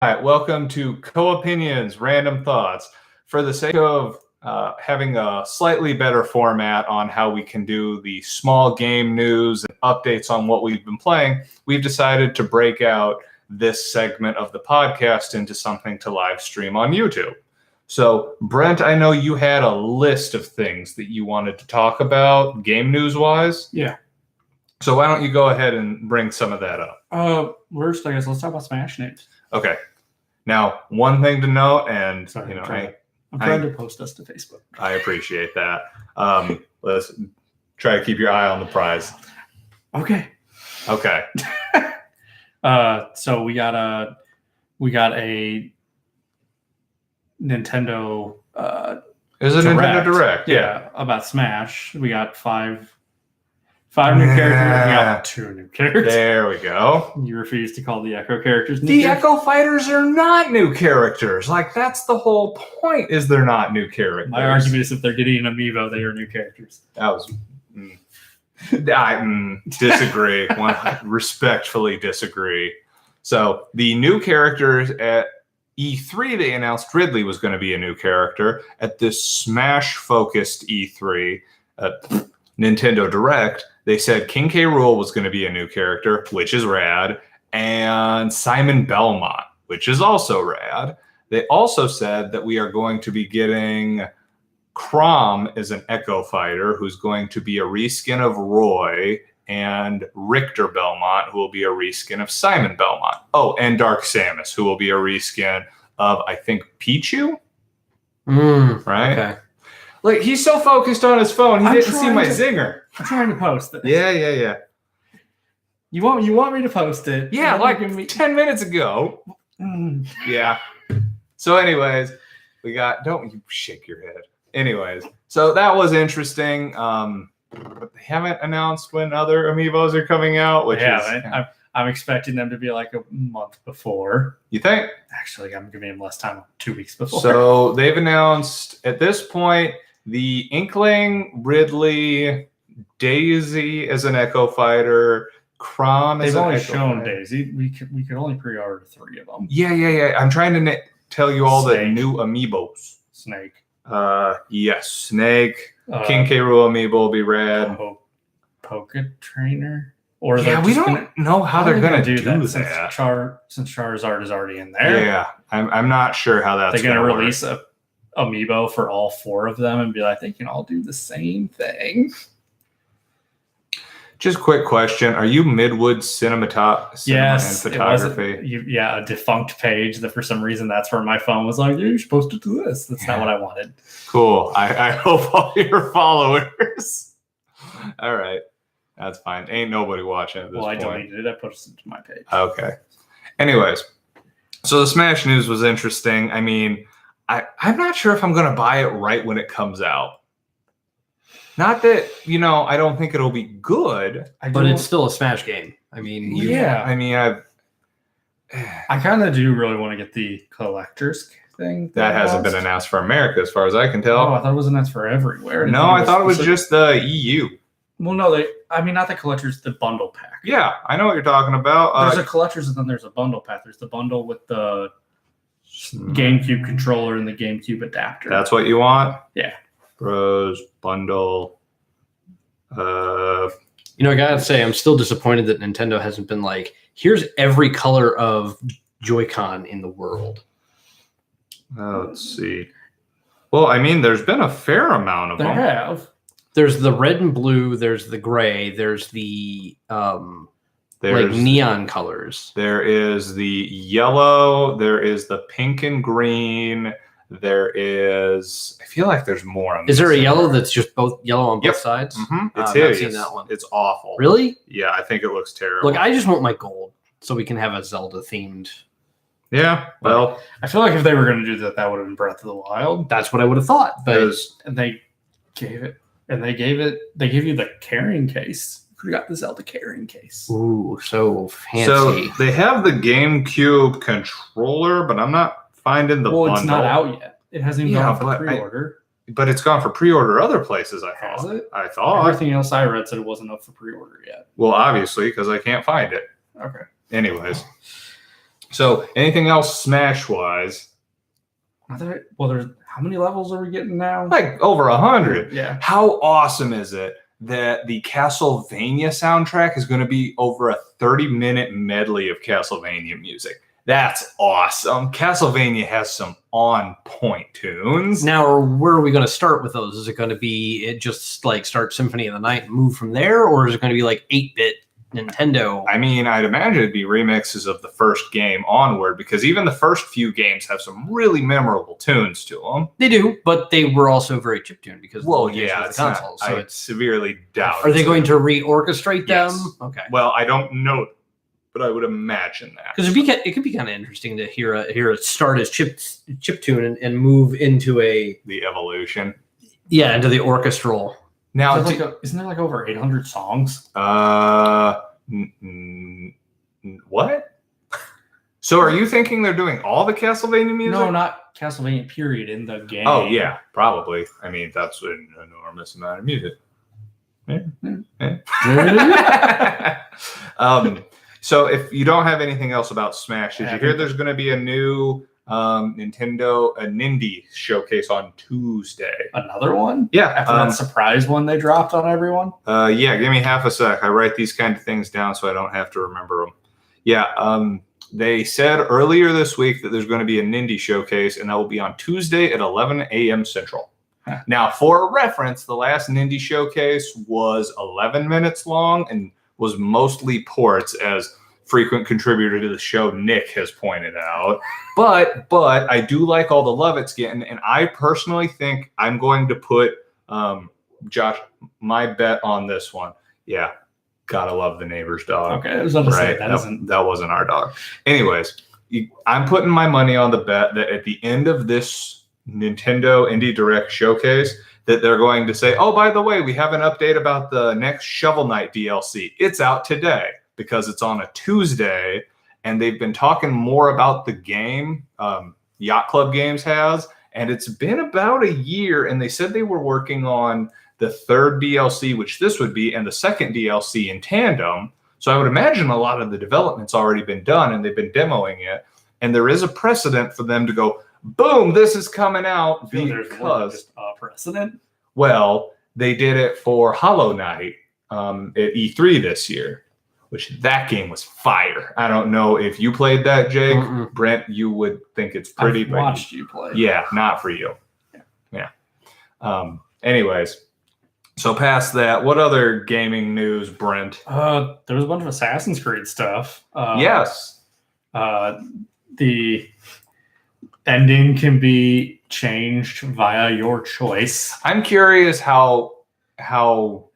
All right, welcome to Co-Opinions, Random Thoughts. For the sake of having a slightly better format on how we can do the small game news and updates on what we've been playing, we've decided to break out this segment of the podcast into something to live stream on YouTube. So, Brent, I know you had a list of things that you wanted to talk about game news-wise. Yeah. So why don't you go ahead and bring some of that up? First, I guess let's talk about Smash names. Okay. Now, one thing to note, and Sorry, I'm trying to post us to Facebook. I appreciate that. Let's try to keep your eye on the prize. Okay. Okay. So we got a Nintendo. It was a Nintendo Direct. Yeah, about Smash. We got five new characters. We got 2 new characters. There we go. You refuse to call the Echo characters new The characters? Echo Fighters are not new characters. Like, that's the whole point, is they're not new characters. My argument is if they're getting an amiibo, they are new characters. That was... I disagree. Respectfully disagree. So, the new characters at E3, they announced Ridley was going to be a new character. At this Smash-focused E3, Nintendo Direct, they said King K. Rool was going to be a new character, which is rad, and Simon Belmont, which is also rad. They also said that we are going to be getting Chrom as an Echo Fighter, who's going to be a reskin of Roy, and Richter Belmont, who will be a reskin of Simon Belmont. Oh, and Dark Samus, who will be a reskin of, I think, Pichu? Right? Okay. Like, he's so focused on his phone, he didn't see my zinger. I'm trying to post it. Yeah. You want me to post it? Yeah, like 10 minutes ago. Yeah. So anyways, we got... Don't you shake your head. Anyways, so that was interesting. But they haven't announced when other amiibos are coming out, which is... I'm expecting them to be like a month before. You think? Actually, I'm giving them less time, 2 weeks before. So they've announced, at this point, the Inkling, Ridley, Daisy as an Echo Fighter, Chrom as an Echo Fighter. They've only shown Daisy. We could only pre-order 3 of them. Yeah. I'm trying to tell you all the new amiibos. Snake. Yes, Snake. King K. Rool amiibo will be rad. Poke Trainer. Or we don't know how they're going to do that. Since Charizard is already in there. Yeah, I'm not sure how that's going to release a amiibo for all 4 of them and be like, they can all do the same thing. Just quick question. Are you Midwood Cinema and Photography? A defunct page that for some reason that's where my phone was like, you're supposed to do this. That's not what I wanted. Cool. I hope all your followers. All right. That's fine. Ain't nobody watching at this point. Well, I deleted it. I posted it to my page. Okay. Anyways, so the Smash news was interesting. I mean, I'm not sure if I'm going to buy it right when it comes out. Not that, I don't think it'll be good. But it's still a Smash game. I mean, I kind of do really want to get the collector's thing. That hasn't been announced for America, as far as I can tell. Oh, I thought it was announced for everywhere. No, I thought it was just the EU. Well, no, not the collector's, the bundle pack. Yeah, I know what you're talking about. There's a collector's and then there's a bundle pack. There's the bundle with the GameCube controller and the GameCube adapter. That's what you want? Yeah. Bros, bundle. I gotta say, I'm still disappointed that Nintendo hasn't been like, here's every color of Joy-Con in the world. Let's see. Well, I mean, there's been a fair amount of them. There have. There's the red and blue. There's the gray. There's the neon colors. There is the yellow. There is the pink and green. There is. I feel like there's more. Is there a yellow that's just both yellow on both sides? Mm-hmm. It's I've not seen that one. It's awful. Really? Yeah, I think it looks terrible. Look, I just want my gold so we can have a Zelda themed. Yeah, well, I feel like if they were going to do that, that would have been Breath of the Wild. That's what I would have thought. But they gave it. And they gave you the carrying case. You could have got the Zelda carrying case. Ooh, so fancy. So they have the GameCube controller, but I'm not finding the bundle. Well, it's not out yet. It hasn't even gone for pre-order. But it's gone for pre-order other places, I thought. Has it? I thought. Everything else I read said it wasn't up for pre-order yet. Well, obviously, because I can't find it. Okay. Anyways. So, anything else Smash-wise? There's how many levels are we getting now? Like over 100. Yeah. How awesome is it that the Castlevania soundtrack is going to be over a 30-minute medley of Castlevania music? That's awesome. Castlevania has some on-point tunes. Now, where are we going to start with those? Is it going to be just like start Symphony of the Night and move from there, or is it going to be like 8-bit Nintendo? I mean, I'd imagine it'd be remixes of the first game onward, because even the first few games have some really memorable tunes to them. They do, but they were also very chiptuned because Well, of the yeah, the it's console. not, So I it's, severely doubt. are they going to reorchestrate them? Yes. Okay. Well, I don't know, but I would imagine that. Because it could be kind of interesting to hear it start as chiptune and move into The evolution. into the orchestral. Now, Isn't there like over 800 songs? What? So are you thinking they're doing all the Castlevania music? No, not Castlevania, period, in the game. Oh, yeah, probably. I mean, that's an enormous amount of music. So if you don't have anything else about Smash, did you hear there's going to be a new Nintendo Nindy showcase on Tuesday? Another one? Yeah. After that surprise one they dropped on everyone? Yeah, give me half a sec. I write these kind of things down so I don't have to remember them. Yeah, they said earlier this week that there's going to be a Nindy showcase, and that will be on Tuesday at 11 a.m. Central. Huh. Now, for reference, the last Nindy showcase was 11 minutes long and was mostly ports, as frequent contributor to the show Nick has pointed out. But I do like all the love it's getting, and I personally think I'm going to put Josh, my bet on this one. Yeah, gotta love the neighbor's dog. Okay, I was about to say that wasn't our dog. Anyways, I'm putting my money on the bet that at the end of this Nintendo Indie Direct showcase, that they're going to say, oh, by the way, we have an update about the next Shovel Knight DLC. It's out today, because it's on a Tuesday, and they've been talking more about the game. Yacht Club Games has, and it's been about a year, and they said they were working on the third DLC, which this would be, and the second DLC in tandem. So I would imagine a lot of the development's already been done, and they've been demoing it, and there is a precedent for them to go, boom, this is coming out, because just a precedent. Well, they did it for Hollow Knight at E3 this year, which that game was fire. I don't know if you played that, Jake. Mm-mm. Brent, you would think it's pretty. I've watched you play. Yeah, not for you. Yeah. Anyways, so past that, what other gaming news, Brent? There was a bunch of Assassin's Creed stuff. Yes. The ending can be changed via your choice. I'm curious how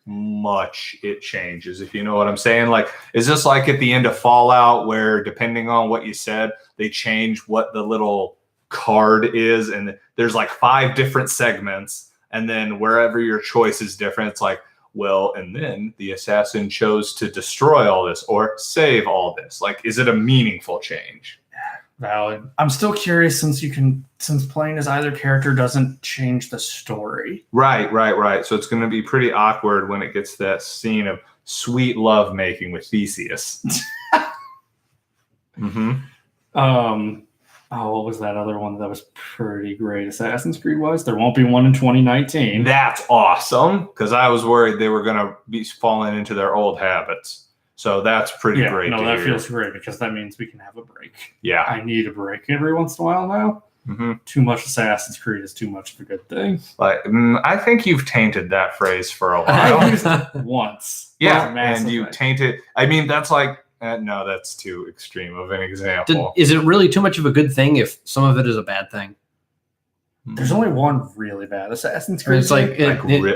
much it changes, if you know what I'm saying. Like, is this like at the end of Fallout, where depending on what you said, they change what the little card is, and there's like 5 different segments, and then wherever your choice is different, it's like, well, and then the assassin chose to destroy all this or save all this. Like, is it a meaningful change? Valid. I'm still curious, since playing as either character doesn't change the story. Right. So it's going to be pretty awkward when it gets to that scene of sweet love making with Theseus. Mm-hmm. What was that other one that was pretty great? Assassin's Creed was. There won't be one in 2019. That's awesome, because I was worried they were going to be falling into their old habits. So that's pretty great. No, to that hear. feels great, because that means we can have a break. Yeah. I need a break every once in a while now. Mm-hmm. Too much Assassin's Creed is too much of a good thing. Like, I think you've tainted that phrase for a I while. used it once. Yeah, Massive and you thing. tainted. I mean, that's like, no, that's too extreme of an example. Is it really too much of a good thing if some of it is a bad thing? There's only one really bad Assassin's Creed. It's like,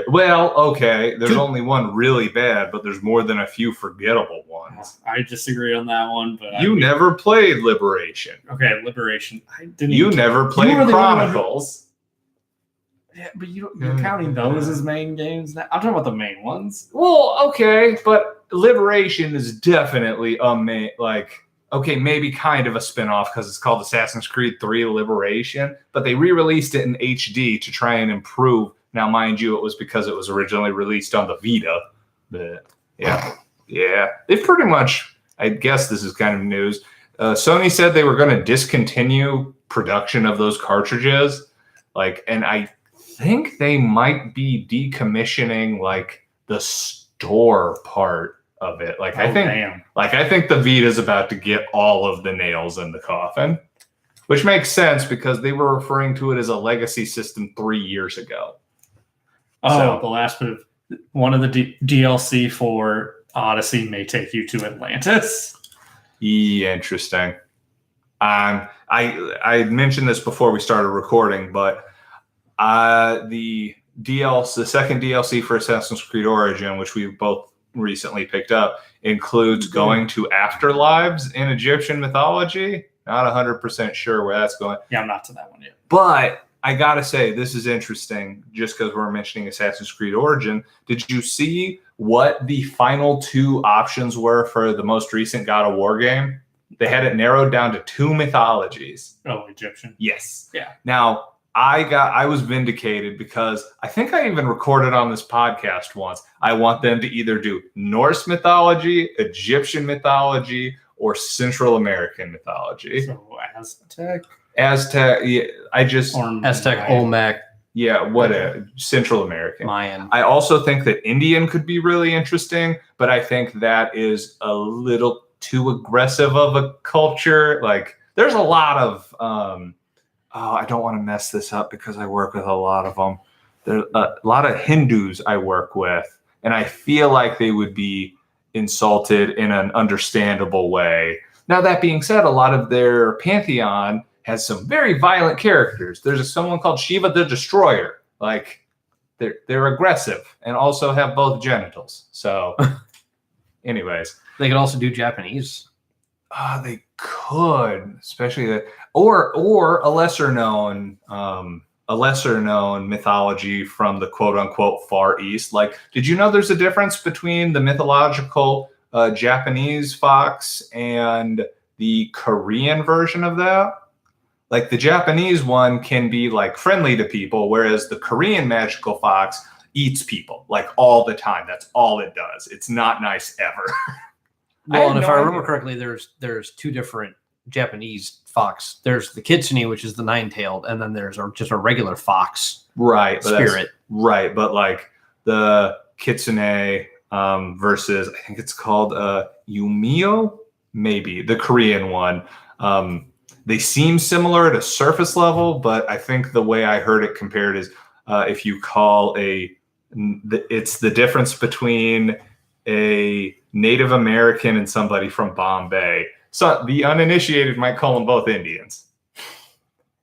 Well, okay, there's Two- only one really bad, but there's more than a few forgettable ones. I disagree on that one, but You never played Liberation. okay, Liberation. I didn't. You even- never played were the only one who- Chronicles. Yeah, but you're counting those as main games. Now I'm talking about the main ones. Well, okay, but Liberation is definitely a main, like, okay, maybe kind of a spin-off, because it's called Assassin's Creed 3 Liberation, but they re-released it in HD to try and improve. Now, mind you, it was because it was originally released on the Vita. But yeah, they've pretty much, I guess this is kind of news, Sony said they were going to discontinue production of those cartridges. And I think they might be decommissioning the store part of it. I think the Vita is about to get all of the nails in the coffin, which makes sense because they were referring to it as a legacy system 3 years ago. The last bit of one of the DLC for Odyssey may take you to Atlantis. Yeah, interesting. I mentioned this before we started recording, but the second DLC for Assassin's Creed Origin, which we both recently picked up, includes going to afterlives in Egyptian mythology. Not 100% sure where that's going. Yeah, I'm not to that one yet. But I gotta say, this is interesting just because we're mentioning Assassin's Creed Origin. Did you see what the final 2 options were for the most recent God of War game? They had it narrowed down to 2 mythologies. Oh, Egyptian. Yes. Yeah. Now, I was vindicated because I think I even recorded on this podcast once. I want them to either do Norse mythology, Egyptian mythology, or Central American mythology. So Aztec. Yeah, Aztec, Olmec. Yeah, Central American. Mayan. I also think that Indian could be really interesting, but I think that is a little too aggressive of a culture. There's a lot of I don't want to mess this up because I work with a lot of them. There's a lot of Hindus I work with, and I feel like they would be insulted in an understandable way. Now, that being said, a lot of their pantheon has some very violent characters. There's someone called Shiva the Destroyer. They're aggressive and also have both genitals. So, anyways, they could also do Japanese. They could, especially or a lesser known mythology from the quote unquote Far East. Did you know there's a difference between the mythological Japanese fox and the Korean version of that? The Japanese one can be friendly to people, whereas the Korean magical fox eats people all the time. That's all it does. It's not nice ever. Well, and if I remember correctly, there's 2 different Japanese fox. There's the kitsune, which is the 9-tailed, and then there's just a regular fox spirit. Right, but the kitsune versus, I think it's called Yumio, maybe, the Korean one. They seem similar at a surface level, but I think the way I heard it compared is if you call it's the difference between a Native American and somebody from Bombay. So the uninitiated might call them both Indians.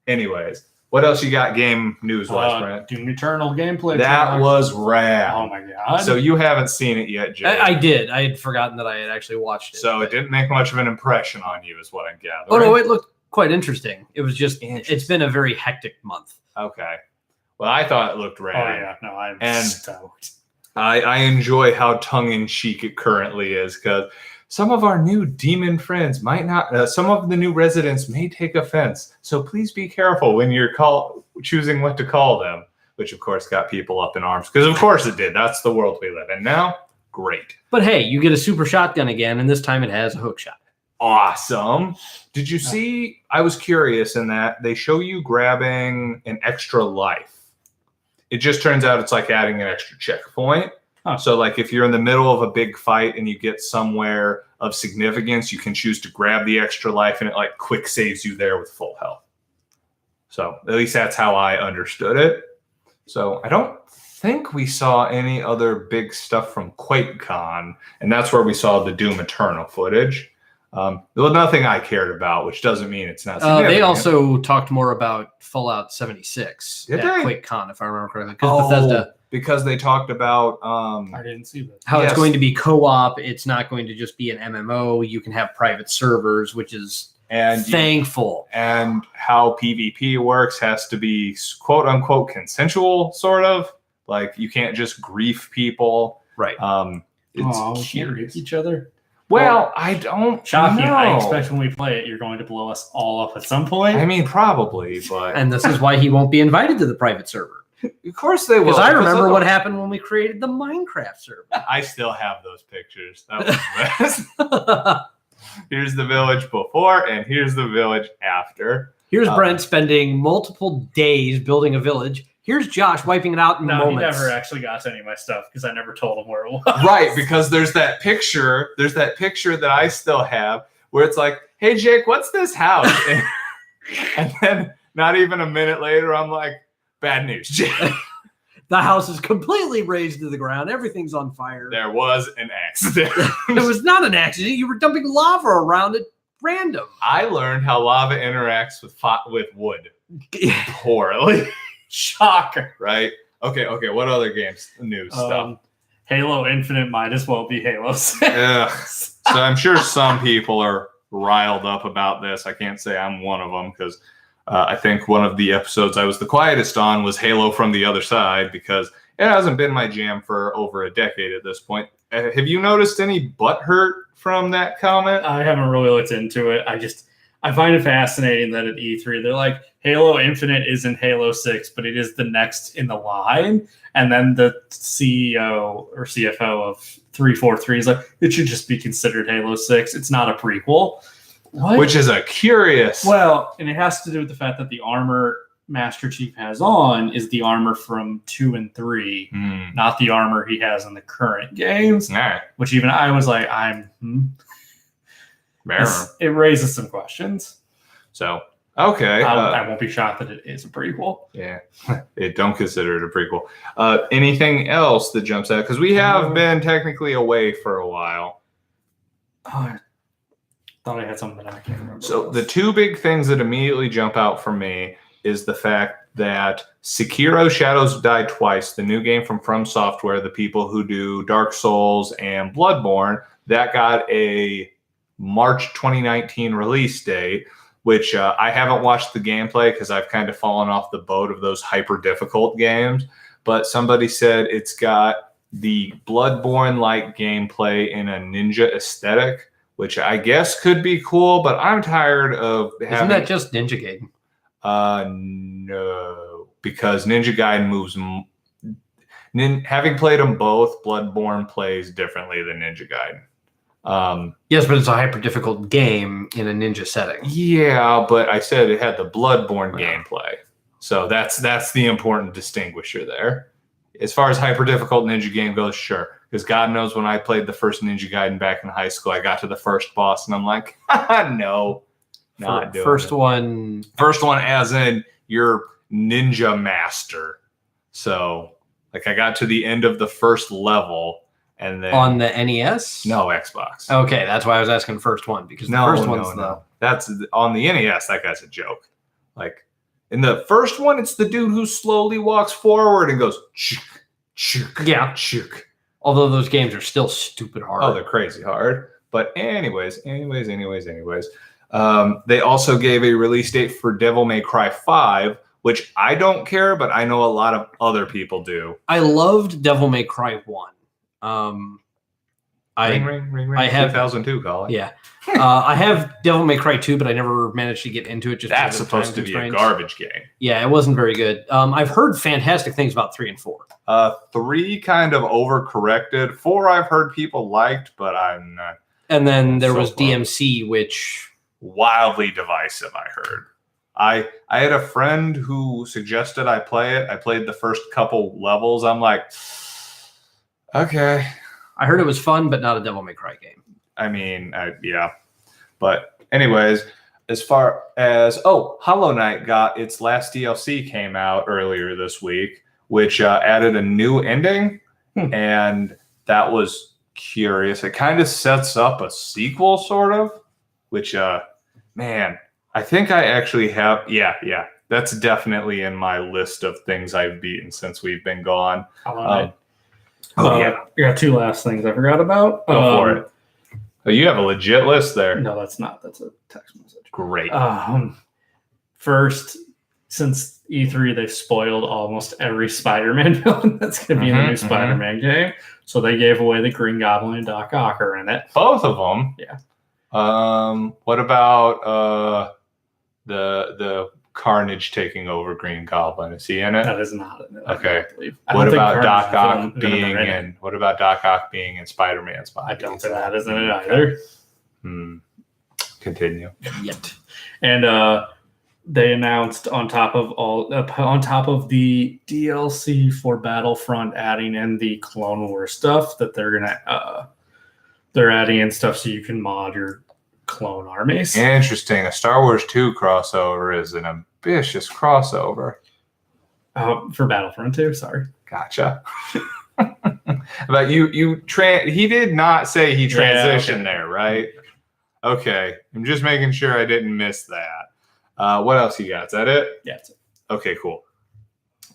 Anyways, what else you got game news-wise, Brent? Doom Eternal gameplay. That was rad. Oh my god. So you haven't seen it yet, Jay. I did. I had forgotten that I had actually watched it. So it didn't make much of an impression on you, is what I'm gathering. Oh, no, it looked quite interesting. It was just, it's been a very hectic month. Okay. Well, I thought it looked rad. Oh, yeah. No, I'm stoked. I enjoy how tongue-in-cheek it currently is, because some of our new demon friends might not, some of the new residents may take offense. So please be careful when you're choosing what to call them, which of course got people up in arms, because of course it did. That's the world we live in now. Great. But hey, you get a super shotgun again, and this time it has a hook shot. Awesome. Did you see, I was curious in that they show you grabbing an extra life. It just turns out it's like adding an extra checkpoint. Huh. So if you're in the middle of a big fight and you get somewhere of significance, you can choose to grab the extra life and it quick saves you there with full health. So at least that's how I understood it. So I don't think we saw any other big stuff from QuakeCon, and that's where we saw the Doom Eternal footage. There was nothing I cared about, which doesn't mean it's not significant. They also talked more about Fallout 76 at QuakeCon, if I remember correctly. Bethesda, because they talked about I didn't see that. How it's going to be co-op. It's not going to just be an MMO. You can have private servers, which is thankful. And how PvP works has to be quote unquote consensual, sort of. You can't just grief people. Right. It's curious. Each other. Well, I don't Shocking. know. I expect when we play it, you're going to blow us all up at some point. I mean, probably, but... And this is why he won't be invited to the private server. Of course they will. Because I remember what happened when we created the Minecraft server. I still have those pictures. That was the best. Here's the village before, and here's the village after. Here's Brent spending multiple days building a village. Here's Josh wiping it out in moments. He never actually got to any of my stuff because I never told him where it was. Right, because there's that picture that I still have where it's like, hey, Jake, what's this house? And then not even a minute later, I'm like, bad news, Jake. The house is completely razed to the ground. Everything's on fire. There was an accident. It was not an accident. You were dumping lava around it random. I learned how lava interacts with wood poorly. Shocker. Right? Okay. What other games? News stuff. Halo Infinite might as well be Halo 6. So I'm sure some people are riled up about this. I can't say I'm one of them because I think one of the episodes I was the quietest on was Halo from the Other Side because it hasn't been my jam for over a decade at this point. Have you noticed any butthurt from that comment? I haven't really looked into it. I find it fascinating that at E3 they're like, Halo Infinite isn't Halo 6, but it is the next in the line. And then the CEO or CFO of 343 is like, it should just be considered Halo 6. It's not a prequel. What? Which is a curious. Well, and it has to do with the fact that the armor Master Chief has on is the armor from 2 and 3, not the armor he has in the current games. Right. Which even I was like, it raises some questions. So, okay. I won't be shocked that it is a prequel. Yeah. Don't consider it a prequel. Anything else that jumps out? Because we have been technically away for a while. I thought I had something that I can't remember. So the two big things that immediately jump out for me is the fact that Sekiro Shadows Die Twice, the new game from Software, the people who do Dark Souls and Bloodborne, that got a March 2019 release date, which I haven't watched the gameplay because I've kind of fallen off the boat of those hyper difficult games. But somebody said it's got the Bloodborne-like gameplay in a ninja aesthetic, which I guess could be cool, but I'm tired of having... Isn't that just Ninja Gaiden? No, because Ninja Gaiden moves... having played them both, Bloodborne plays differently than Ninja Gaiden. Yes, but it's a hyper difficult game in a ninja setting. Yeah, but I said it had the Bloodborne gameplay. So that's the important distinguisher there. As far as hyper difficult ninja game goes, sure. Because God knows when I played the first Ninja Gaiden back in high school, I got to the first boss and I'm like, no, not doing First it. one as in your ninja master. So like I got to the end of the first level and then on the NES? No, Xbox. Okay, that's why I was asking first one because the first one's that's on the NES. That guy's a joke. Like in the first one, it's the dude who slowly walks forward and goes chuk, chuk, yeah, chuk. Although those games are still stupid hard. Oh, they're crazy hard. But anyways. They also gave a release date for Devil May Cry 5, which I don't care, but I know a lot of other people do. I loved Devil May Cry 1. Ring, I have 2002, Colin. Yeah. I have Devil May Cry 2, but I never managed to get into it. Just that's supposed to be a garbage game. Yeah, it wasn't very good. I've heard fantastic things about 3 and 4. 3 kind of overcorrected. 4 I've heard people liked, but I'm not. And then there was DMC, which wildly divisive, I heard. I had a friend who suggested I play it. I played the first couple levels. I'm like, okay. I heard it was fun, but not a Devil May Cry game. I mean, yeah. But anyways, as far as, Hollow Knight got its last DLC came out earlier this week, which added a new ending. And that was curious. It kind of sets up a sequel, sort of, which, man, I think I actually have. Yeah. That's definitely in my list of things I've beaten since we've been gone. I got 2 last things I forgot about. Go for it. Oh, you have a legit list there. No, that's not. That's a text message. Great. First, since E3, they've spoiled almost every Spider-Man villain that's going to be in the new Spider-Man game. So they gave away the Green Goblin and Doc Ock are in it. Both of them? Yeah. What about the Carnage taking over Green Goblin? Is he in it? That is not in it. Okay. What about Doc Ock being in? What about Doc Ock being in Spider-Man's body? I don't think that is in it either. Continue. Yet. And they announced on top of the DLC for Battlefront, adding in the Clone Wars stuff, that they're adding in stuff so you can mod your clone armies. Interesting. A Star Wars 2 crossover is an ambitious crossover. For Battlefront 2, sorry. Gotcha. But he did not say he transitioned there, right? Okay. I'm just making sure I didn't miss that. What else you got? Is that it? Yeah, that's it. Okay, cool.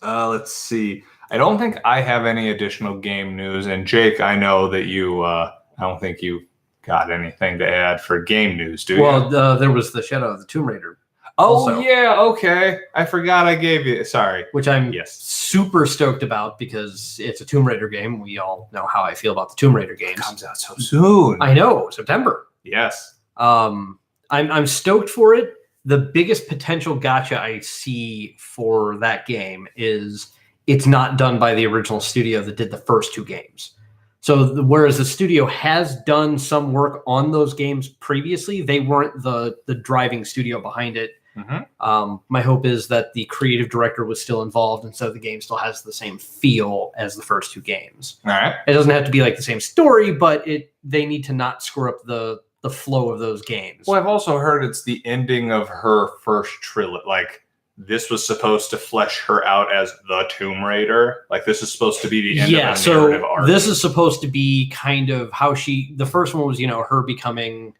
Let's see. I don't think I have any additional game news. And Jake, I know that I don't think you got anything to add for game news, do you? Well, there was the Shadow of the Tomb Raider. Oh, also, yeah. Okay. I forgot I gave you. Sorry. Which I'm super stoked about because it's a Tomb Raider game. We all know how I feel about the Tomb Raider games. It comes out so soon. I know. September. Yes. I'm stoked for it. The biggest potential gotcha I see for that game is it's not done by the original studio that did the first two games. So whereas the studio has done some work on those games previously, they weren't the driving studio behind it. Mm-hmm. My hope is that the creative director was still involved, and so the game still has the same feel as the first two games. All right. It doesn't have to be like the same story, but they need to not screw up the flow of those games. Well, I've also heard it's the ending of her first trilogy. Like, this was supposed to flesh her out as the Tomb Raider. Like, this is supposed to be the end of the narrative arc. This is supposed to be kind of how the first one was, her becoming,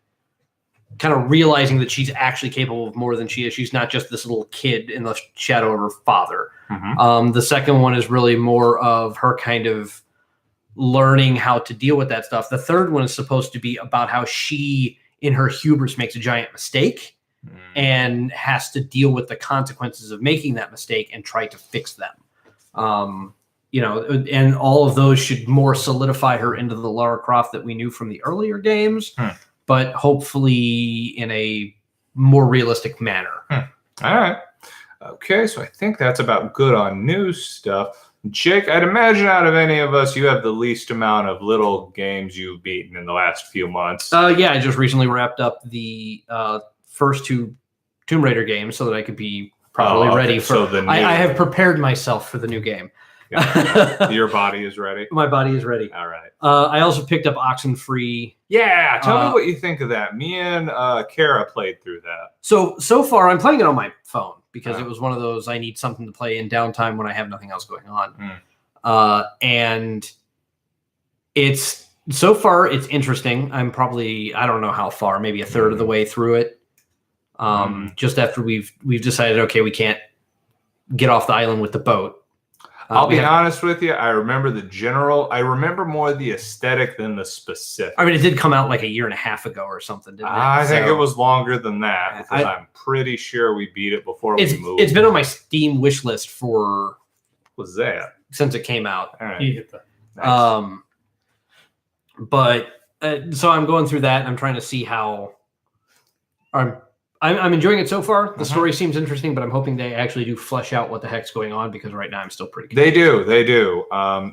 kind of realizing that she's actually capable of more than she is. She's not just this little kid in the shadow of her father. Mm-hmm. The second one is really more of her kind of learning how to deal with that stuff. The third one is supposed to be about how she, in her hubris, makes a giant mistake and has to deal with the consequences of making that mistake and try to fix them. And all of those should more solidify her into the Lara Croft that we knew from the earlier games, but hopefully in a more realistic manner. All right. Okay, so I think that's about good on news stuff. Jake, I'd imagine out of any of us, you have the least amount of little games you've beaten in the last few months. I just recently wrapped up the first two Tomb Raider games so that I could be probably ready for. So the new... I have prepared myself for the new game. Yeah. Your body is ready? My body is ready. All right. I also picked up Oxenfree. Yeah, tell me what you think of that. Me and Kara played through that. So far, I'm playing it on my phone because it was one of those I need something to play in downtime when I have nothing else going on. And it's so far it's interesting. I'm probably, I don't know how far, maybe a third of the way through it. Just after we've decided, okay, we can't get off the island with the boat. I'll be honest with you. I remember I remember more the aesthetic than the specific. I mean, it did come out like a year and a half ago or something, didn't it? I think it was longer than that because I'm pretty sure we beat it before we moved. It's been on my Steam wish list for... What was that? Since it came out. All right. You hit that. Nice. So I'm going through that and I'm trying to see how... I'm enjoying it so far. The story seems interesting, but I'm hoping they actually do flesh out what the heck's going on because right now I'm still pretty confused. They do.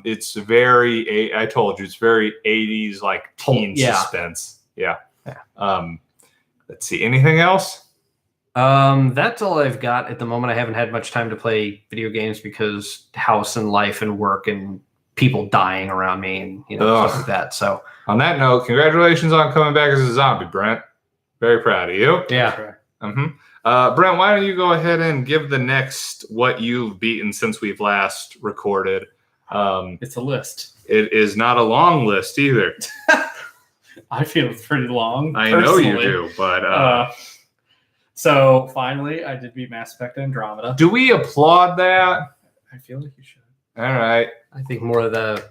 It's very, I told you, it's very 80s, like teen suspense. Yeah. Let's see. Anything else? That's all I've got at the moment. I haven't had much time to play video games because house and life and work and people dying around me and stuff like that. So on that note, congratulations on coming back as a zombie, Brent. Very proud of you. Yeah. Brent, why don't you go ahead and give the next what you've beaten since we've last recorded? It's a list. It is not a long list either. I feel it's pretty long. I know you do, but so finally, I did beat Mass Effect Andromeda. Do we applaud that? I feel like you should. All right. I think more of the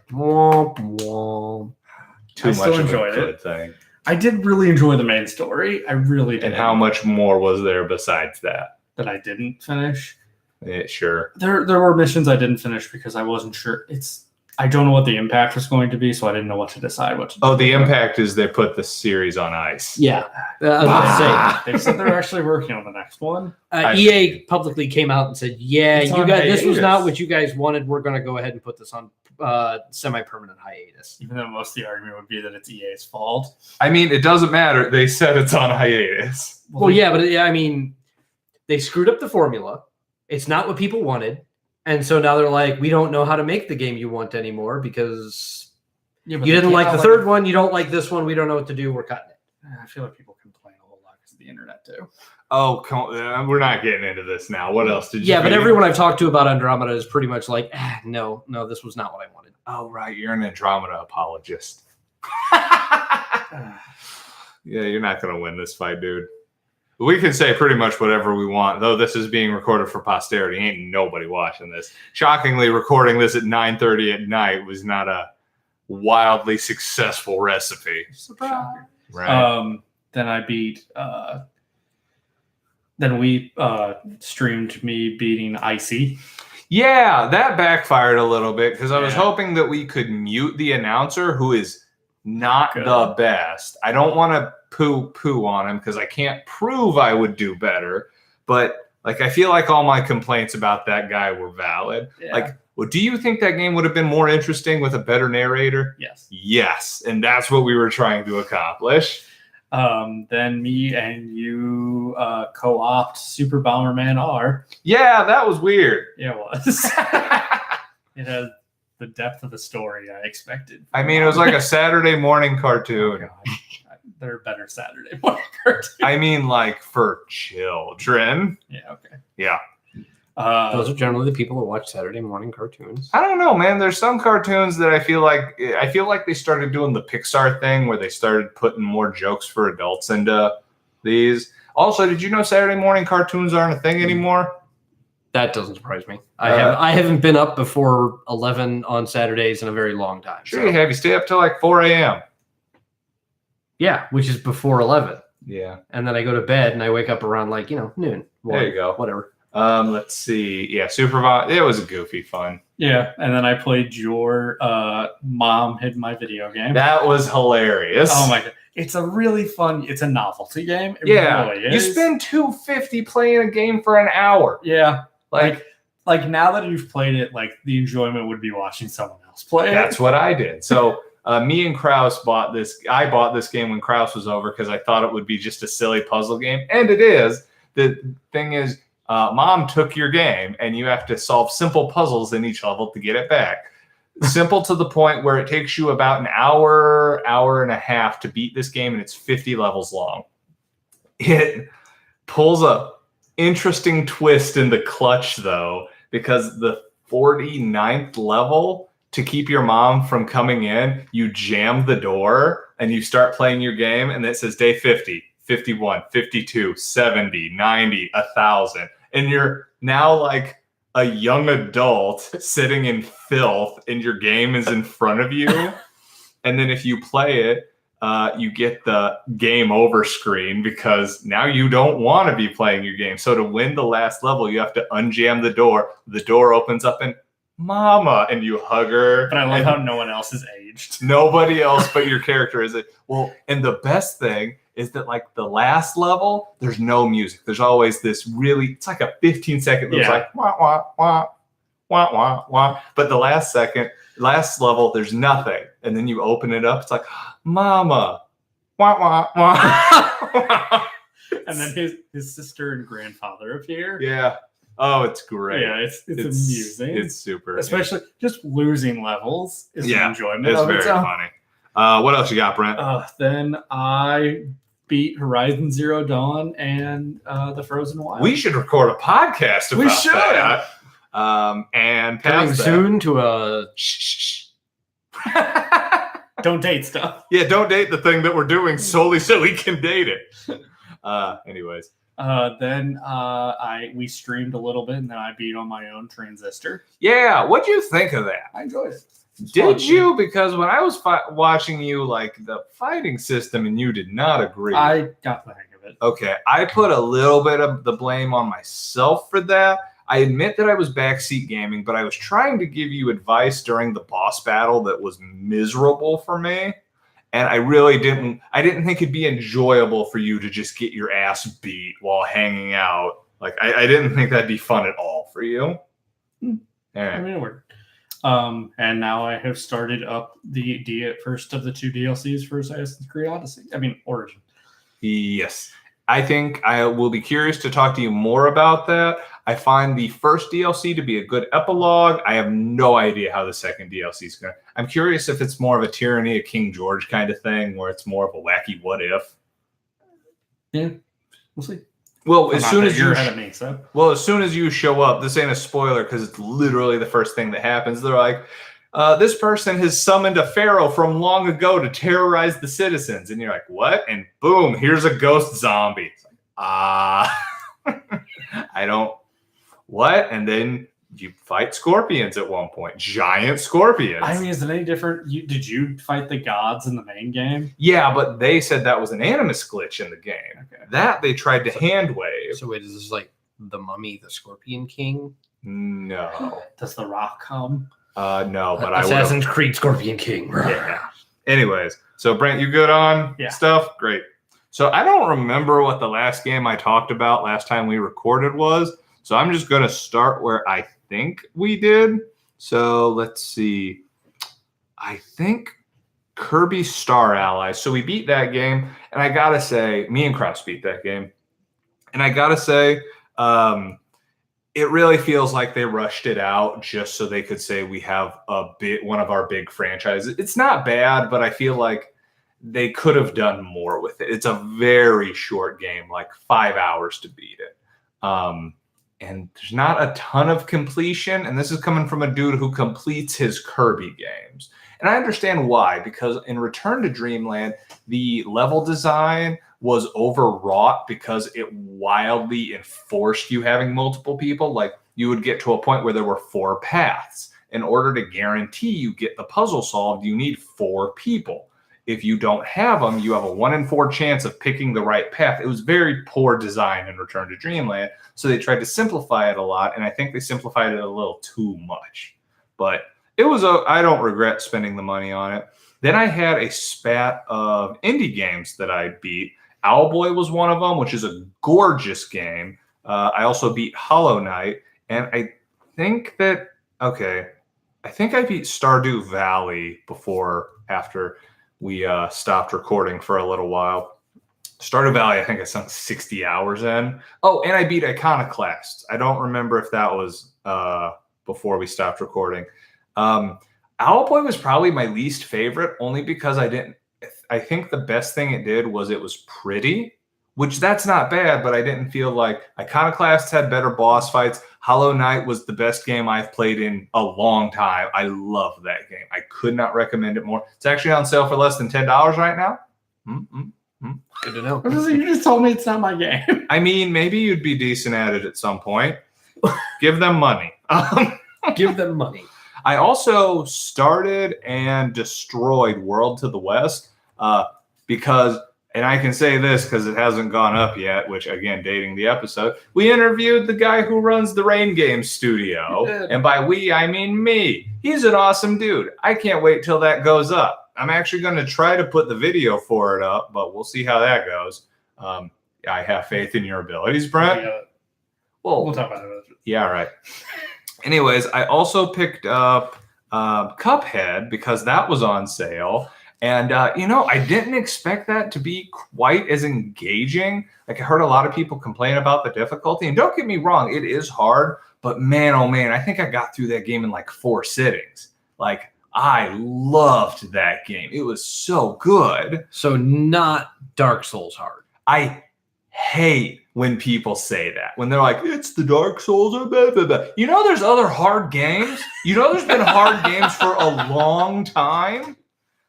too much of a good thing. I did really enjoy the main story. I really did. And how much more was there besides that? That I didn't finish? Yeah, sure. There were missions I didn't finish because I wasn't sure. I don't know what the impact was going to be, so I didn't know what to decide what to do. Oh, the impact is they put the series on ice. Yeah. I was about to say. They said they're actually working on the next one. EA publicly came out and said, "Yeah, It's you on guys, this was hiatus. not what you guys wanted. We're going to go ahead and put this on semi-permanent hiatus." Even though most of the argument would be that it's EA's fault. I mean, it doesn't matter. They said it's on hiatus. Well, yeah, but I mean, they screwed up the formula. It's not what people wanted, and so now they're like, "We don't know how to make the game you want anymore because you didn't like the third one. You don't like this one. We don't know what to do. We're cutting it." I feel like people complain a whole lot because of the internet too. Oh, we're not getting into this now. What else did you? Yeah, but everyone I've talked to about Andromeda is pretty much like, no, this was not what I wanted. Oh, right. You're an Andromeda apologist. Yeah, you're not going to win this fight, dude. We can say pretty much whatever we want, though this is being recorded for posterity. Ain't nobody watching this. Shockingly, recording this at 9:30 at night was not a wildly successful recipe. Surprise. Right. Then I beat... Then we streamed me beating Icy. Yeah, that backfired a little bit because I was Yeah. hoping that we could mute the announcer, who is not Good. the best. I don't want to poo on him because I can't prove I would do better. But like, I feel like all my complaints about that guy were valid. Yeah. Like, well, do you think that game would have been more interesting with a better narrator? Yes. Yes, and that's what we were trying to accomplish. Then me and you co-opt Super Bomberman R. Yeah, that was weird. Yeah, it was. It had the depth of the story I expected. I mean, it was like a Saturday morning cartoon. Oh, God. There are better Saturday morning cartoons. I mean, like for children. Yeah, okay. Yeah. Those are generally the people that watch Saturday morning cartoons. I don't know, man. There's some cartoons that I feel like they started doing the Pixar thing where they started putting more jokes for adults into these. Also, did you know Saturday morning cartoons aren't a thing anymore? That doesn't surprise me. I haven't been up before 11 on Saturdays in a very long time. Sure you have. You stay up till like 4 a.m. Yeah, which is before 11. Yeah. And then I go to bed and I wake up around like, noon. There you go. Whatever. Let's see. Yeah, it was goofy fun. Yeah, and then I played your Mom Hid My Video Game. That was hilarious. Oh my God. It's a really fun, it's a novelty game. It Yeah. really is. You spend $250 playing a game for an hour. Yeah. Like Now that you've played it, like the enjoyment would be watching someone else play it. that's what I did. So me and Kraus bought this. I bought this game when Kraus was over because I thought it would be just a silly puzzle game. And it is. The thing is, Mom took your game and you have to solve simple puzzles in each level to get it back. Simple to the point where it takes you about an hour and a half to beat this game, and it's 50 levels long. It pulls a interesting twist in the clutch, though, because the 49th level, to keep your mom from coming in, you jam the door and you start playing your game, and it says day 50, 51, 52, 70, 90, 1,000. And you're now like a young adult sitting in filth and your game is in front of you. And then if you play it, you get the game over screen because now you don't want to be playing your game. So to win the last level, you have to unjam the door. The door opens up and Mama, and you hug her. But I love how no one else is aged. Nobody else but your character is it. Well, and the best thing is that like the last level, there's no music. There's always this really, it's like a 15-second loop. It's like wah, wah, wah, wah, wah, wah. But the last level, there's nothing. And then you open it up, it's like, Mama, wah, wah, wah. And then his sister and grandfather appear. Yeah. Oh, it's great. Yeah, it's amusing. It's super. Especially just losing levels is an enjoyment. It's very funny. What else you got, Brent? Then I beat Horizon Zero Dawn and the Frozen Wild. We should record a podcast about that. And coming soon to a don't date stuff. Yeah, don't date the thing that we're doing solely so we can date it. Anyways. Then we streamed a little bit, and then I beat on my own Transistor. Yeah, what'd you think of that? I enjoyed it. Did you? Because when I was watching you, like the fighting system, and you did not agree. I got the hang of it. Okay, I put a little bit of the blame on myself for that. I admit that I was backseat gaming, but I was trying to give you advice during the boss battle that was miserable for me. And I didn't think it'd be enjoyable for you to just get your ass beat while hanging out. Like, I didn't think that'd be fun at all for you. I mean, it worked. And now I have started up the first of the 2 DLCs for Assassin's Creed Odyssey. I mean, Origin. Yes. I think I will be curious to talk to you more about that. I find the first DLC to be a good epilogue. I have no idea how the second DLC is going to. I'm curious if it's more of a Tyranny of King George kind of thing, where it's more of a wacky what if. Yeah, we'll see. Well, as soon as you show up, this ain't a spoiler because it's literally the first thing that happens. They're like, this person has summoned a pharaoh from long ago to terrorize the citizens. And you're like, what? And boom, here's a ghost zombie. It's like, I don't, what? And then you fight scorpions at one point. Giant scorpions. I mean, is it any different? Did you fight the gods in the main game? Yeah, but they said that was an animus glitch in the game. Okay. That they tried to hand wave. So wait, is this like the Mummy, the Scorpion King? No. Does the Rock come? No, but Assassin's Creed Scorpion King. Yeah. Anyways, so Brent, you good on stuff? Great. So I don't remember what the last game I talked about last time we recorded was. So I'm just going to start where I think we did. So let's see. I think Kirby Star Allies. So we beat that game. And I got to say, me and Kraus beat that game. And I got to say, it really feels like they rushed it out just so they could say we have one of our big franchises. It's not bad, but I feel like they could have done more with it. It's a very short game, like 5 hours to beat it. And there's not a ton of completion. And this is coming from a dude who completes his Kirby games. And I understand why, because in Return to Dreamland, the level design was overwrought because it wildly enforced you having multiple people. Like, you would get to a point where there were 4 paths. In order to guarantee you get the puzzle solved, you need 4 people. If you don't have them, you have a 1 in 4 chance of picking the right path. It was very poor design in Return to Dreamland, so they tried to simplify it a lot, and I think they simplified it a little too much. But it was I don't regret spending the money on it. Then I had a spat of indie games that I beat. Owlboy was one of them, which is a gorgeous game. I also beat Hollow Knight, and I think I beat Stardew Valley after we stopped recording for a little while. Stardew Valley, I think I sunk 60 hours in. Oh, and I beat Iconoclast. I don't remember if that was before we stopped recording. Owlboy was probably my least favorite, only because I think the best thing it did was it was pretty, which that's not bad, but I didn't feel like Iconoclast had better boss fights. Hollow Knight was the best game I've played in a long time. I love that game. I could not recommend it more. It's actually on sale for less than $10 right now. Good to know. You just told me it's not my game. I mean, maybe you'd be decent at it at some point. Give them money. Give them money. I also started and destroyed World to the West because, and I can say this because it hasn't gone up yet, which, again, dating the episode, we interviewed the guy who runs the Rain Games studio. And by we, I mean me. He's an awesome dude. I can't wait till that goes up. I'm actually going to try to put the video for it up, but we'll see how that goes. I have faith in your abilities, Brent. We'll talk about it. Yeah, right. Anyways, I also picked up Cuphead because that was on sale. And, I didn't expect that to be quite as engaging. Like, I heard a lot of people complain about the difficulty. And don't get me wrong, it is hard. But man, oh man, I think I got through that game in like 4 sittings. Like, I loved that game. It was so good. So not Dark Souls hard. I hate when people say that. When they're like, it's the Dark Souls or blah, blah, blah. There's other hard games. There's been hard games for a long time.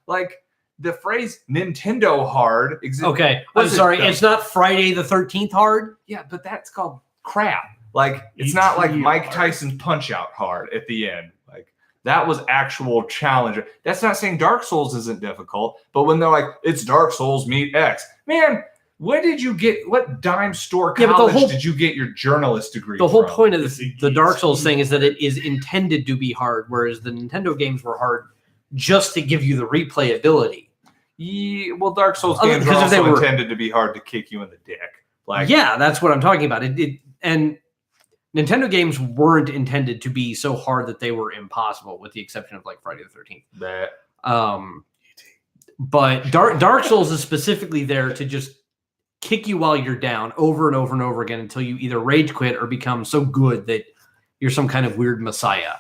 Like, the phrase Nintendo hard exists. Okay, I'm sorry. It's not Friday the 13th hard? Yeah, but that's called crap. Like, it's not like Mike Tyson's Punch-Out hard at the end. Like, that was actual challenge. That's not saying Dark Souls isn't difficult, but when they're like, it's Dark Souls meet X. Man, What did you get? What dime store Yeah, but college did you get your journalist degree The whole from? point of the Dark Souls thing is that it is intended to be hard, whereas the Nintendo games were hard just to give you the replayability. Yeah, well, Dark Souls games are also intended to be hard to kick you in the dick. Like, yeah, that's what I'm talking about. And Nintendo games weren't intended to be so hard that they were impossible, with the exception of like Friday the 13th. But Dark Souls is specifically there to just kick you while you're down over and over and over again until you either rage quit or become so good that you're some kind of weird messiah.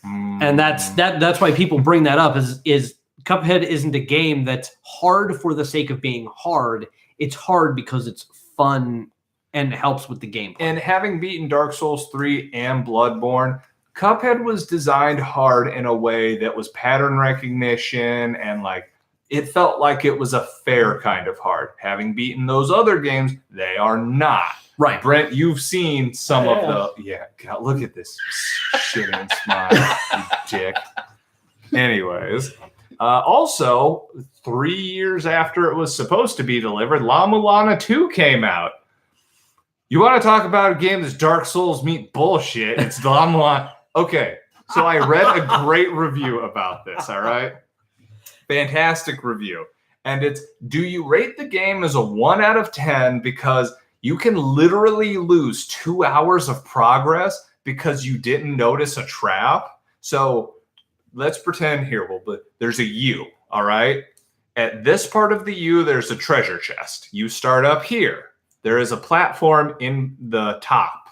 And that's why people bring that up is Cuphead isn't a game that's hard for the sake of being hard. It's hard because it's fun and helps with the gameplay. And having beaten Dark Souls 3 and Bloodborne, Cuphead was designed hard in a way that was pattern recognition and like it felt like it was a fair kind of hard. Having beaten those other games, they are not. Right. Brent, you've seen some of the... Yeah, God, look at this shitting smile, you dick. Anyways, also, 3 years after it was supposed to be delivered, La Mulana 2 came out. You want to talk about a game that's Dark Souls meet bullshit? It's La Mulana. Okay, so I read a great review about this, all right? Fantastic review. And it's, do you rate the game as a 1 out of 10 because you can literally lose 2 hours of progress because you didn't notice a trap? So let's pretend here, but there's a U, all right? At this part of the U, there's a treasure chest. You start up here. There is a platform in the top,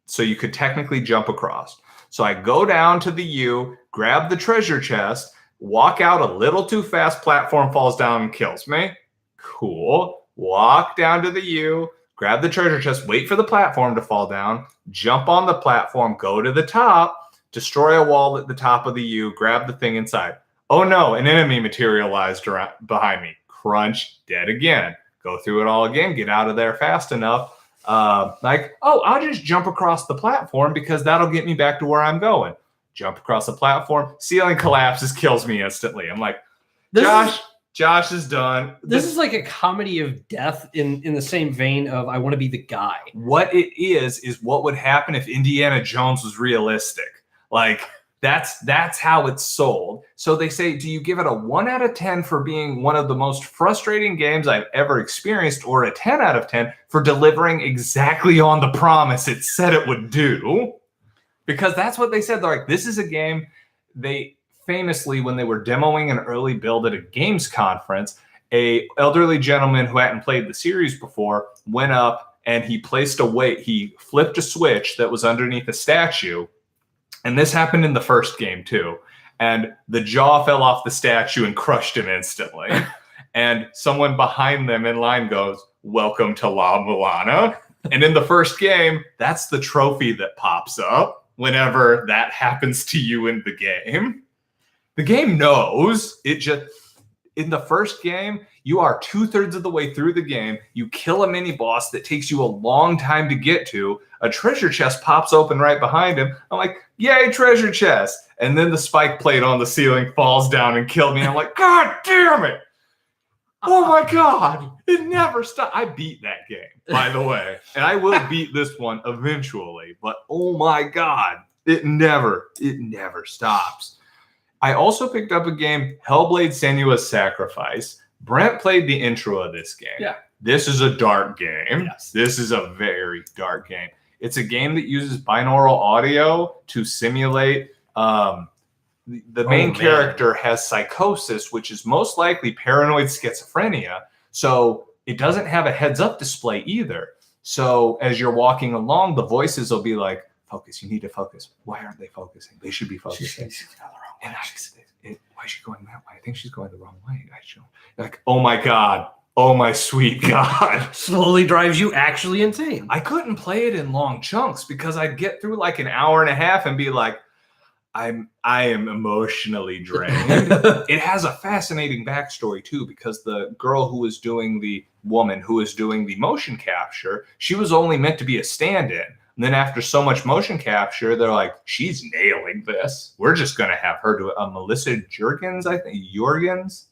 so you could technically jump across. So I go down to the U, grab the treasure chest, walk out a little too fast, platform falls down and kills me. Cool. Walk down to the U, grab the treasure chest, wait for the platform to fall down, jump on the platform, go to the top, destroy a wall at the top of the U, grab the thing inside. Oh no, an enemy materialized behind me. Crunch, dead again. Go through it all again, get out of there fast enough. I'll just jump across the platform because that'll get me back to where I'm going. Jump across the platform, ceiling collapses, kills me instantly. I'm like, Josh is done. This is like a comedy of death in the same vein of I want to be the guy. What it is what would happen if Indiana Jones was realistic. Like, that's how it's sold. So they say, do you give it a 1 out of 10 for being one of the most frustrating games I've ever experienced, or a 10 out of 10 for delivering exactly on the promise it said it would do? Because that's what they said. They're like, this is a game. They famously, when they were demoing an early build at a games conference, a elderly gentleman who hadn't played the series before went up and he flipped a switch that was underneath a statue. And this happened in the first game too. And the jaw fell off the statue and crushed him instantly. And someone behind them in line goes, "Welcome to La Mulana." And in the first game, that's the trophy that pops up whenever that happens to you in the game. The game knows. In the first game, you are 2/3 of the way through the game. You kill a mini boss that takes you a long time to get to. A treasure chest pops open right behind him. I'm like, yay, treasure chest. And then the spike plate on the ceiling falls down and killed me. I'm like, God damn it. Oh my God. It never stopped. I beat that game, by the way. And I will beat this one eventually. But oh my God, it never stops. I also picked up a game, Hellblade: Senua's Sacrifice. Brent played the intro of this game. Yeah. This is a dark game. Yes. This is a very dark game. It's a game that uses binaural audio to simulate. The main character has psychosis, which is most likely paranoid schizophrenia. So it doesn't have a heads-up display either. So as you're walking along, the voices will be like, focus, you need to focus. Why aren't they focusing? They should be focusing. Why is she going that way? I think she's going the wrong way. Like, oh my God. Oh my sweet God. Slowly drives you actually insane. I couldn't play it in long chunks because I'd get through like an hour and a half and be like, I am emotionally drained. It has a fascinating backstory too, because the woman who was doing the motion capture, she was only meant to be a stand-in. And then after so much motion capture, they're like, she's nailing this. We're just going to have her do it. Melissa Juergens, I think. Juergens?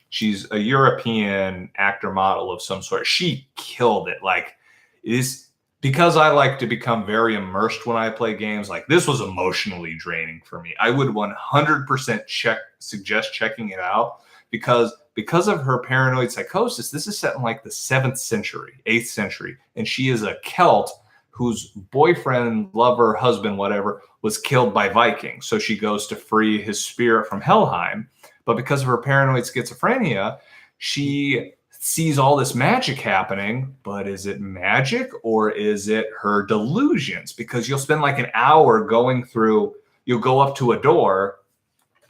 She's a European actor model of some sort. She killed it. Like, is because I like to become very immersed when I play games. Like, this was emotionally draining for me. I would 100% suggest checking it out because of her paranoid psychosis. This is set in like the 7th century, 8th century, and she is a Celt whose boyfriend, lover, husband, whatever, was killed by Vikings. So she goes to free his spirit from Helheim. But because of her paranoid schizophrenia, she sees all this magic happening. But is it magic or is it her delusions? Because you'll spend like an hour going through, you'll go up to a door,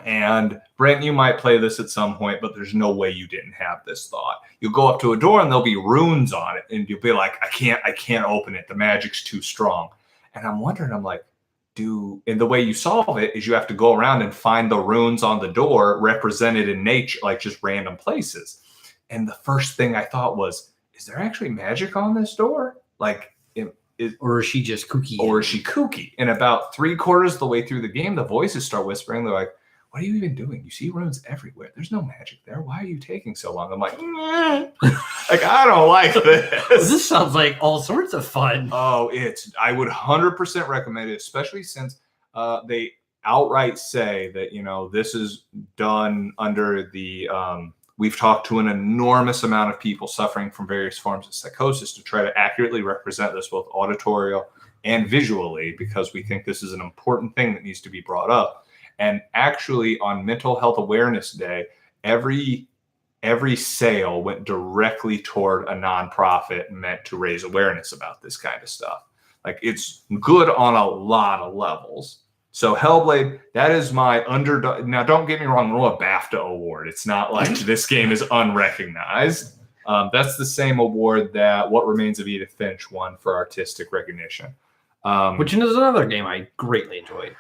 and Brent, you might play this at some point, but there's no way you didn't have this thought. You'll go up to a door and there'll be runes on it, and you'll be like, I can't open it. The magic's too strong. And I'm wondering, I'm like, and the way you solve it is you have to go around and find the runes on the door represented in nature, like just random places. And the first thing I thought was, is there actually magic on this door? Like, or is she just kooky? Or is she kooky? And about 3/4 of the way through the game, the voices start whispering. They're like, what are you even doing? You see runes everywhere. There's no magic there. Why are you taking so long? I'm like, like, I don't like this. This sounds like all sorts of fun. Oh, I would 100% recommend it, especially since they outright say that, this is done under the, we've talked to an enormous amount of people suffering from various forms of psychosis to try to accurately represent this both auditorial and visually, because we think this is an important thing that needs to be brought up. And actually, on Mental Health Awareness Day, every sale went directly toward a nonprofit meant to raise awareness about this kind of stuff. Like, it's good on a lot of levels. So Hellblade, that is my underdog. Now, don't get me wrong, we're a BAFTA award. It's not like this game is unrecognized. That's the same award that What Remains of Edith Finch won for artistic recognition. Which is another game I greatly enjoyed.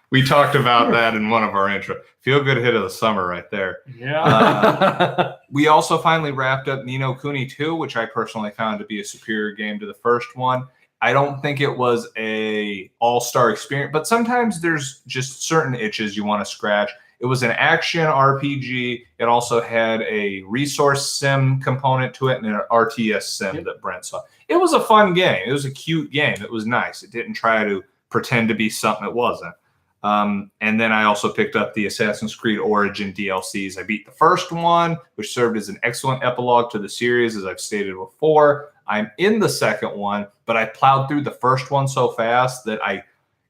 We talked about that in one of our intro. Feel good hit of the summer right there. Yeah. We also finally wrapped up Ni no Kuni 2, which I personally found to be a superior game to the first one. I don't think it was a all-star experience, but sometimes there's just certain itches you want to scratch. It was an action RPG. It also had a resource sim component to it and an RTS sim that Brent saw. It was a fun game. It was a cute game. It was nice. It didn't try to pretend to be something it wasn't. And then I also picked up the Assassin's Creed Origin DLCs. I beat the first one, which served as an excellent epilogue to the series, as I've stated before. I'm in the second one, but I plowed through the first one so fast that I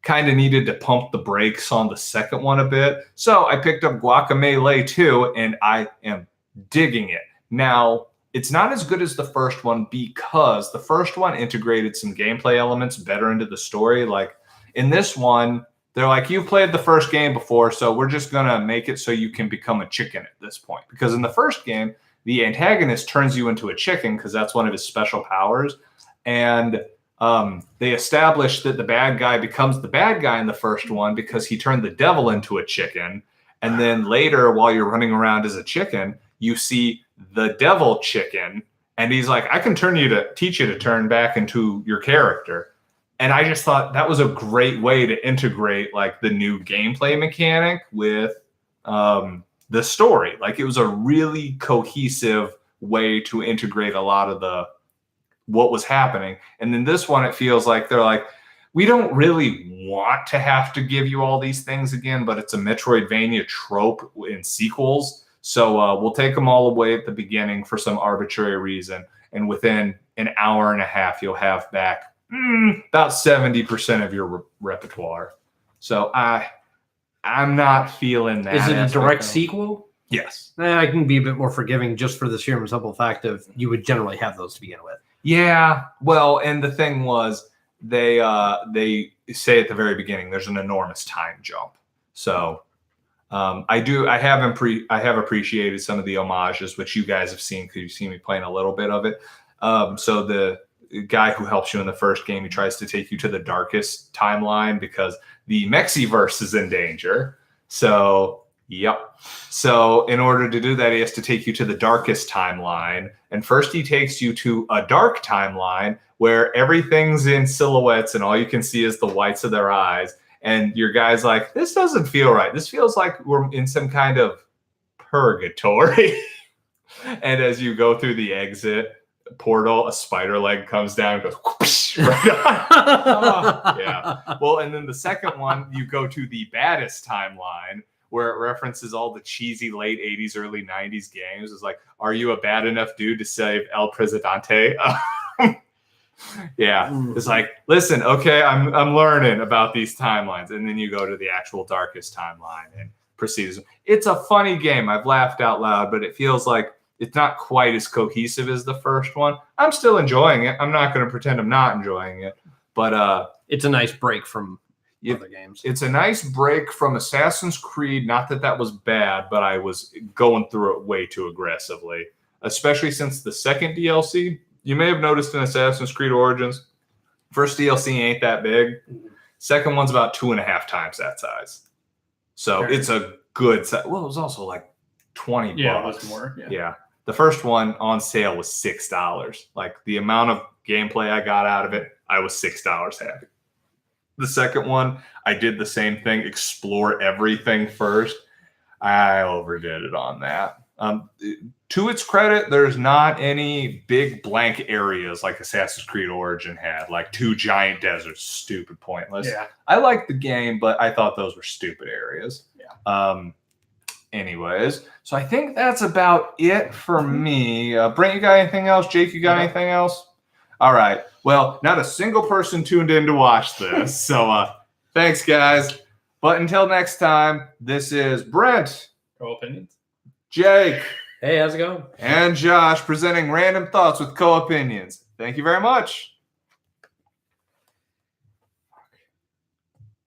kind of needed to pump the brakes on the second one a bit. So I picked up Guacamelee 2, and I am digging it. Now, it's not as good as the first one because the first one integrated some gameplay elements better into the story. Like, in this one, they're like, you've played the first game before, so we're just going to make it so you can become a chicken at this point. Because in the first game, the antagonist turns you into a chicken because that's one of his special powers. And they established that the bad guy becomes the bad guy in the first one because he turned the devil into a chicken. And then later, while you're running around as a chicken, you see the devil chicken. And he's like, I can teach you to turn back into your character. And I just thought that was a great way to integrate like the new gameplay mechanic with the story. Like, it was a really cohesive way to integrate a lot of what was happening. And then this one, it feels like they're like, we don't really want to have to give you all these things again, but it's a Metroidvania trope in sequels. So we'll take them all away at the beginning for some arbitrary reason. And within an hour and a half, you'll have back about 70% of your repertoire. So I'm not feeling that. Is it a direct sequel? Yes. I can be a bit more forgiving just for the sheer and simple fact of you would generally have those to begin with. Yeah. Well, and the thing was, they say at the very beginning there's an enormous time jump. So I have appreciated some of the homages, which you guys have seen because you've seen me playing a little bit of it. So the guy who helps you in the first game, he tries to take you to the darkest timeline because the Mexiverse is in danger. So, yep. So in order to do that, he has to take you to the darkest timeline. And first he takes you to a dark timeline where everything's in silhouettes and all you can see is the whites of their eyes. And your guy's like, this doesn't feel right. This feels like we're in some kind of purgatory. And as you go through the exit portal, a spider leg comes down and goes whoosh, right on. Yeah. Well, and then the second one, you go to the baddest timeline where it references all the cheesy late 80s, early 90s games. It's like, are you a bad enough dude to save El Presidente? Yeah. It's like, listen, okay, I'm learning about these timelines. And then you go to the actual darkest timeline and proceeds. It's a funny game. I've laughed out loud, but it feels like it's not quite as cohesive as the first one. I'm still enjoying it. I'm not going to pretend I'm not enjoying it, but it's a nice break from other games. It's a nice break from Assassin's Creed. Not that that was bad, but I was going through it way too aggressively, especially since the second DLC. You may have noticed in Assassin's Creed Origins, first DLC ain't that big. Second one's about 2.5 times that size. So it's a good size. Well, it was also like $20. Yeah, it was more. Yeah. The first one on sale was $6. Like the amount of gameplay I got out of it, I was $6 happy. The second one, I did the same thing, explore everything first. I overdid it on that. To its credit, there's not any big blank areas like Assassin's Creed Origin had, like 2 giant deserts, stupid, pointless. Yeah. I liked the game, but I thought those were stupid areas. Yeah. Anyways, so I think that's about it for me. Brent, you got anything else? Jake, you got anything else? All right. Well, not a single person tuned in to watch this. So thanks, guys. But until next time, this is Brent, Co-opinions. Jake, Hey, how's it going? and Josh presenting Random Thoughts with Co-Opinions. Thank you very much.